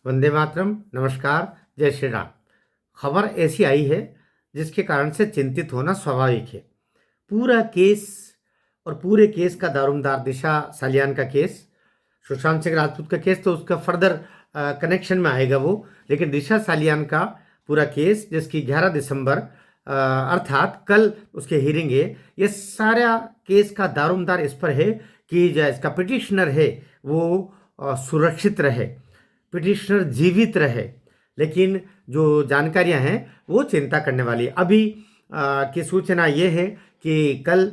वंदे मातरम। नमस्कार। जय श्री राम। खबर ऐसी आई है जिसके कारण से चिंतित होना स्वाभाविक है। पूरा केस और पूरे केस का दारोमदार दिशा सालियान का केस, सुशांत सिंह राजपूत का केस तो उसका फर्दर कनेक्शन में आएगा वो, लेकिन दिशा सालियान का पूरा केस जिसकी 11 दिसंबर अर्थात कल उसके हियरिंग है, ये सारा केस का दारोमदार इस पर है कि जो इसका पिटिशनर है वो सुरक्षित रहे, पिटिशनर जीवित रहे। लेकिन जो जानकारियां हैं वो चिंता करने वाली है। अभी की सूचना ये है कि कल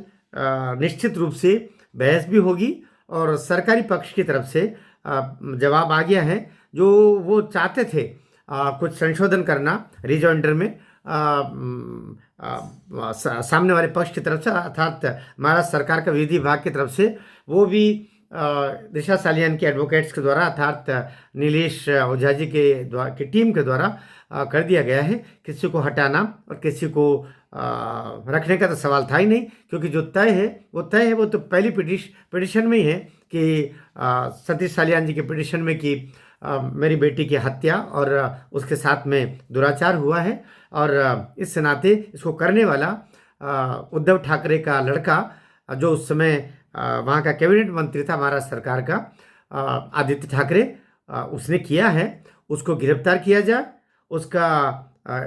निश्चित रूप से बहस भी होगी और सरकारी पक्ष की तरफ से जवाब आ गया है। जो वो चाहते थे कुछ संशोधन करना रिजॉइंडर में सामने वाले पक्ष की तरफ से, अर्थात महाराष्ट्र सरकार का विधि विभाग की तरफ से, वो भी दिशा सालियान के एडवोकेट्स के द्वारा अर्थात नीलेश ओझा जी की टीम के द्वारा कर दिया गया है। किसी को हटाना और किसी को रखने का तो सवाल था ही नहीं, क्योंकि जो तय है वो तो पहली पिटिशन में ही है कि सतीश सालियान जी के पिटिशन में कि मेरी बेटी की हत्या और उसके साथ में दुराचार हुआ है, और इस नाते इसको करने वाला उद्धव ठाकरे का लड़का, जो उस समय वहाँ का कैबिनेट मंत्री था महाराष्ट्र सरकार का, आदित्य ठाकरे, उसने किया है। उसको गिरफ्तार किया जाए, उसका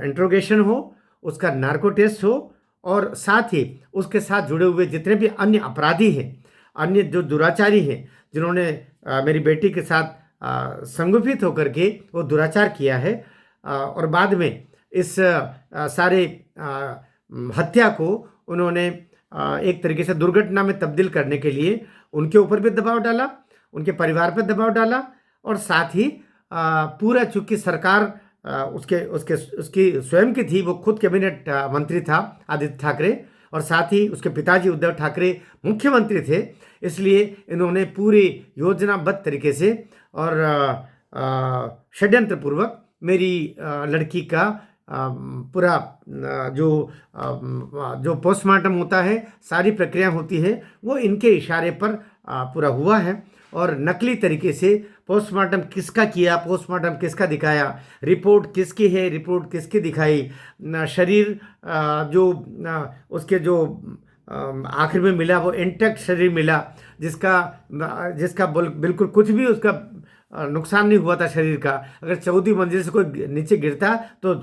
इंट्रोगेशन हो, उसका नार्को टेस्ट हो, और साथ ही उसके साथ जुड़े हुए जितने भी अन्य अपराधी हैं, अन्य जो दुराचारी हैं, जिन्होंने मेरी बेटी के साथ संगठित होकर के वो दुराचार किया है, और बाद में इस सारे हत्या को उन्होंने एक तरीके से दुर्घटना में तब्दील करने के लिए उनके ऊपर भी दबाव डाला, उनके परिवार पर दबाव डाला, और साथ ही पूरा, चूंकि सरकार उसकी स्वयं की थी, वो खुद कैबिनेट मंत्री था आदित्य ठाकरे, और साथ ही उसके पिताजी उद्धव ठाकरे मुख्यमंत्री थे, इसलिए इन्होंने पूरी योजनाबद्ध तरीके से और षड्यंत्र पूर्वक मेरी लड़की का पूरा जो पोस्टमार्टम होता है, सारी प्रक्रिया होती है, वो इनके इशारे पर पूरा हुआ है। और नकली तरीके से पोस्टमार्टम किसका किया, पोस्टमार्टम किसका दिखाया, रिपोर्ट किसकी है, रिपोर्ट किसकी दिखाई, शरीर जो उसके जो आखिर में मिला वो इंटैक्ट शरीर मिला, जिसका बिल्कुल कुछ भी उसका नुकसान नहीं हुआ था शरीर का। अगर 14वीं मंजिल से कोई नीचे गिरता तो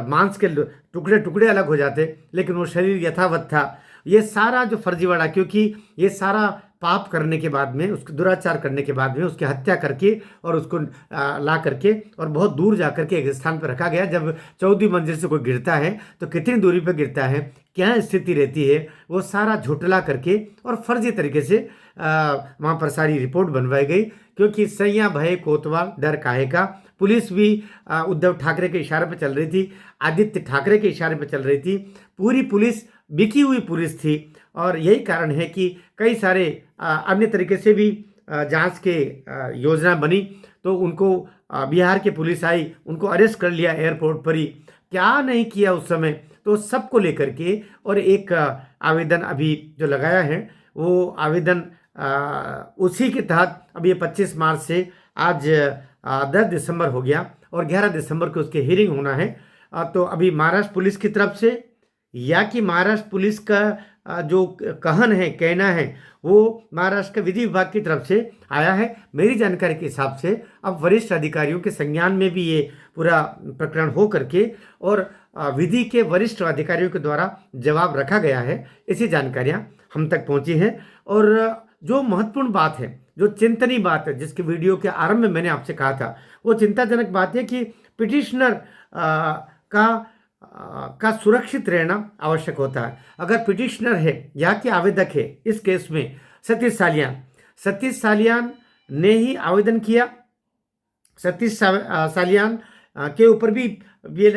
मांस के टुकड़े टुकड़े अलग हो जाते, लेकिन वो शरीर यथावत था। ये सारा जो फर्जीवाड़ा, क्योंकि ये सारा पाप करने के बाद में, उसके दुराचार करने के बाद में उसकी हत्या करके और उसको ला करके और बहुत दूर जा करके एक स्थान पर रखा गया। जब 14वीं मंजिल से कोई गिरता है तो कितनी दूरी पर गिरता है, क्या स्थिति रहती है, वो सारा झुटला करके और फर्जी तरीके से वहाँ पर सारी रिपोर्ट बनवाई गई। क्योंकि सैया भय कोतवाल डर काहे का, पुलिस भी उद्धव ठाकरे के इशारे पर चल रही थी, आदित्य ठाकरे के इशारे पर चल रही थी, पूरी पुलिस बिकी हुई पुलिस थी। और यही कारण है कि कई सारे अन्य तरीके से भी जांच के योजना बनी, तो उनको बिहार के पुलिस आई, उनको अरेस्ट कर लिया एयरपोर्ट पर ही। क्या नहीं किया उस समय, तो सबको लेकर के और एक आवेदन अभी जो लगाया है, वो आवेदन उसी के तहत अब ये 25 मार्च से आज 10 दिसंबर हो गया और 11 दिसंबर को उसके हियरिंग होना है। तो अभी महाराष्ट्र पुलिस की तरफ से या कि महाराष्ट्र पुलिस का जो कहना है वो महाराष्ट्र के विधि विभाग की तरफ से आया है। मेरी जानकारी के हिसाब से अब वरिष्ठ अधिकारियों के संज्ञान में भी ये पूरा प्रकरण हो करके और विधि के वरिष्ठ अधिकारियों के द्वारा जवाब रखा गया है। ऐसी जानकारियां हम तक पहुंची हैं। और जो महत्वपूर्ण बात है, जो चिंतनीय बात है, जिसके वीडियो के आरंभ में मैंने आपसे कहा था, वो चिंताजनक बात है कि पिटिशनर का सुरक्षित रहना आवश्यक होता है। अगर पिटिशनर है या कि आवेदक है, इस केस में सतीश सालियान ने ही आवेदन किया। सतीश सालियान के ऊपर भी ये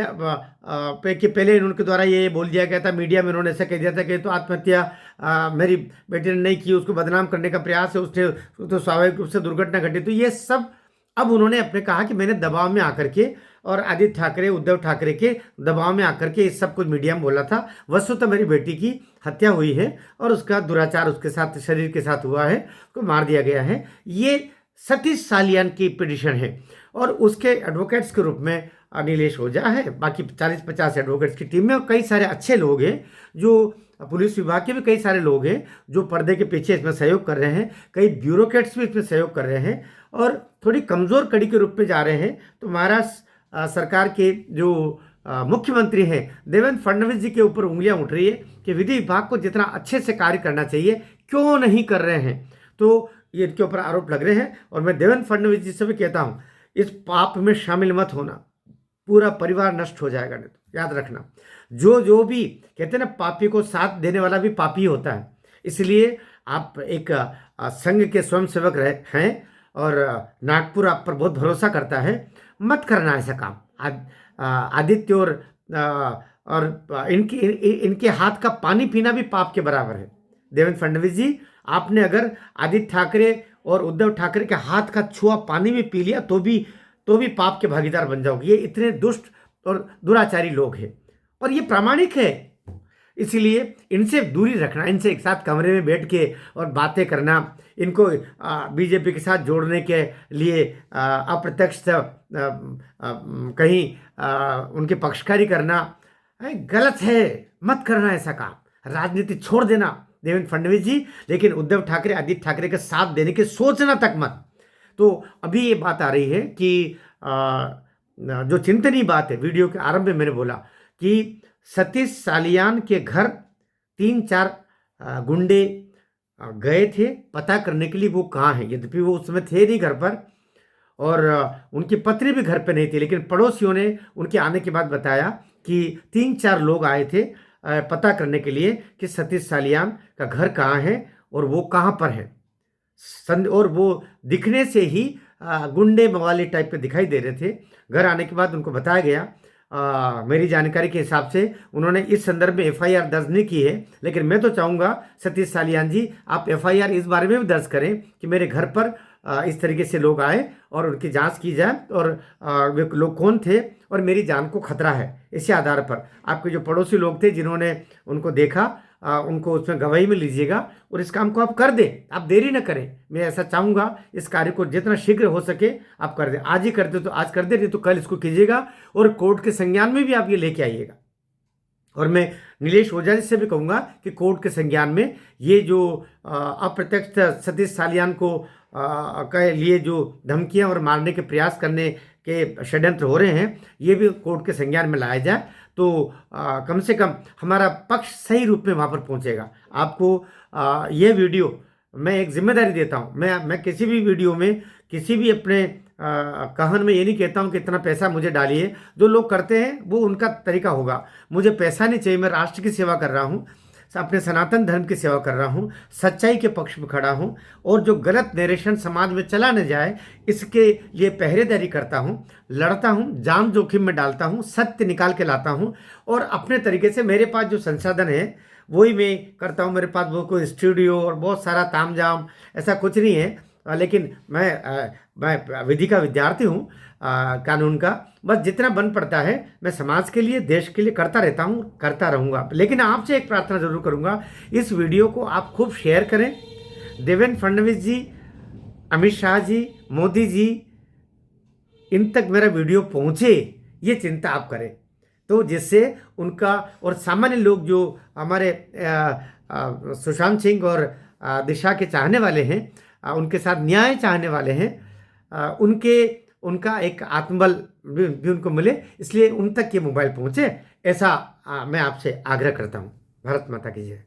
पहले उनके द्वारा ये बोल दिया गया था, मीडिया में उन्होंने ऐसा कह दिया था कि तो आत्महत्या मेरी बेटी ने नहीं की, उसको बदनाम करने का प्रयास है, उसने तो स्वाभाविक रूप से दुर्घटना घटी। तो ये सब अब उन्होंने अपने कहा कि मैंने दबाव में आकर के और आदित्य ठाकरे, उद्धव ठाकरे के दबाव में आकर के इस सब कुछ मीडिया में बोला था। वस्तुतः मेरी बेटी की हत्या हुई है और उसका दुराचार उसके साथ, शरीर के साथ हुआ है, उसको मार दिया गया है। ये सतीश सालियान की पिटिशन है। और उसके एडवोकेट्स के रूप में नीलेश ओझा है, बाकी 40-50 एडवोकेट्स की टीम में, और कई सारे अच्छे लोग हैं जो पुलिस विभाग के भी कई सारे लोग हैं जो पर्दे के पीछे इसमें सहयोग कर रहे हैं, कई ब्यूरोक्रेट्स भी इसमें सहयोग कर रहे हैं और थोड़ी कमज़ोर कड़ी के रूप में जा रहे हैं। तो महाराष्ट्र सरकार के जो मुख्यमंत्री हैं देवेंद्र फडणवीस जी के ऊपर उंगलियां उठ रही है कि विधि विभाग को जितना अच्छे से कार्य करना चाहिए क्यों नहीं कर रहे हैं। तो ये इनके ऊपर आरोप लग रहे हैं और मैं देवेंद्र फडणवीस जी से भी कहता हूँ इस पाप में शामिल मत होना, पूरा परिवार नष्ट हो जाएगा। नहीं तो याद रखना, जो भी कहते हैं ना, पापी को साथ देने वाला भी पापी होता है। इसलिए आप एक संघ के स्वयंसेवक हैं और नागपुर आप पर बहुत भरोसा करता है, मत करना ऐसा काम। आदित्य और इनके हाथ का पानी पीना भी पाप के बराबर है। देवेंद्र फडणवीस जी, आपने अगर आदित्य ठाकरे और उद्धव ठाकरे के हाथ का छुआ पानी भी पी लिया तो भी पाप के भागीदार बन जाओगे। ये इतने दुष्ट और दुराचारी लोग हैं और ये प्रामाणिक है। इसीलिए इनसे दूरी रखना, इनसे एक साथ कमरे में बैठ के और बातें करना, इनको बीजेपी के साथ जोड़ने के लिए अप्रत्यक्ष कहीं उनके पक्षकारी करना गलत है। मत करना ऐसा काम, राजनीति छोड़ देना देवेंद्र फडणवीस जी। लेकिन उद्धव ठाकरे, आदित्य ठाकरे के साथ देने के सोचना तक मत। तो अभी ये बात आ रही है कि जो चिंतनीय बात है, वीडियो के आरंभ में मैंने बोला कि सतीश सालियान के घर 3-4 गुंडे गए थे पता करने के लिए वो कहाँ हैं। यद्यपि वो उस समय थे नहीं घर पर और उनकी पत्नी भी घर पे नहीं थी, लेकिन पड़ोसियों ने उनके आने के बाद बताया कि 3-4 लोग आए थे पता करने के लिए कि सतीश सालियान का घर कहाँ है और वो कहाँ पर है। और वो दिखने से ही गुंडे मवाली टाइप के दिखाई दे रहे थे। घर आने के बाद उनको बताया गया, मेरी जानकारी के हिसाब से उन्होंने इस संदर्भ में एफआईआर दर्ज नहीं की है, लेकिन मैं तो चाहूँगा सतीश सालियान जी आप एफआईआर इस बारे में भी दर्ज करें कि मेरे घर पर इस तरीके से लोग आए और उनकी जांच की जाए और वे लोग कौन थे और मेरी जान को खतरा है। इसी आधार पर आपके जो पड़ोसी लोग थे जिन्होंने उनको देखा, उनको उसमें गवाही में लीजिएगा और इस काम को आप कर दें। आप देरी न करें, मैं ऐसा चाहूँगा इस कार्य को जितना शीघ्र हो सके आप कर दें। आज ही कर दे तो आज कर दे, नहीं तो कल इसको कीजिएगा और कोर्ट के संज्ञान में भी आप ये लेके आइएगा। और मैं नीलेश ओझा जी से भी कहूँगा कि कोर्ट के संज्ञान में ये जो अप्रत्यक्ष सतीश सालियान को के लिए जो धमकियां और मारने के प्रयास करने के षड्यंत्र हो रहे हैं, ये भी कोर्ट के संज्ञान में लाया जाए तो कम से कम हमारा पक्ष सही रूप में वहाँ पर पहुँचेगा। आपको ये वीडियो मैं एक जिम्मेदारी देता हूँ, मैं किसी भी वीडियो में किसी भी अपने कहन में ये नहीं कहता हूँ कि इतना पैसा मुझे डालिए। जो लोग करते हैं वो उनका तरीका होगा, मुझे पैसा नहीं चाहिए। मैं राष्ट्र की सेवा कर रहा हूँ, अपने सनातन धर्म की सेवा कर रहा हूँ, सच्चाई के पक्ष में खड़ा हूँ और जो गलत नरेशन समाज में चला न जाए इसके लिए पहरेदारी करता हूँ, लड़ता हूँ, जान जोखिम में डालता हूँ, सत्य निकाल के लाता हूँ और अपने तरीके से मेरे पास जो संसाधन है वही मैं करता हूँ। मेरे पास वो कोई स्टूडियो और बहुत सारा तामझाम ऐसा कुछ नहीं है, लेकिन मैं विधि का विद्यार्थी हूँ, कानून का। बस जितना बन पड़ता है मैं समाज के लिए, देश के लिए करता रहता हूँ, करता रहूँगा। लेकिन आपसे एक प्रार्थना जरूर करूँगा, इस वीडियो को आप खूब शेयर करें। देवेंद्र फडणवीस जी, अमित शाह जी, मोदी जी, इन तक मेरा वीडियो पहुँचे ये चिंता आप करें, तो जिससे उनका और सामान्य लोग जो हमारे सुशांत सिंह और दिशा के चाहने वाले हैं, उनके साथ न्याय चाहने वाले हैं, उनका एक आत्मबल भी उनको मिले, इसलिए उन तक ये मोबाइल पहुँचे, ऐसा मैं आपसे आग्रह करता हूँ। भारत माता की जय।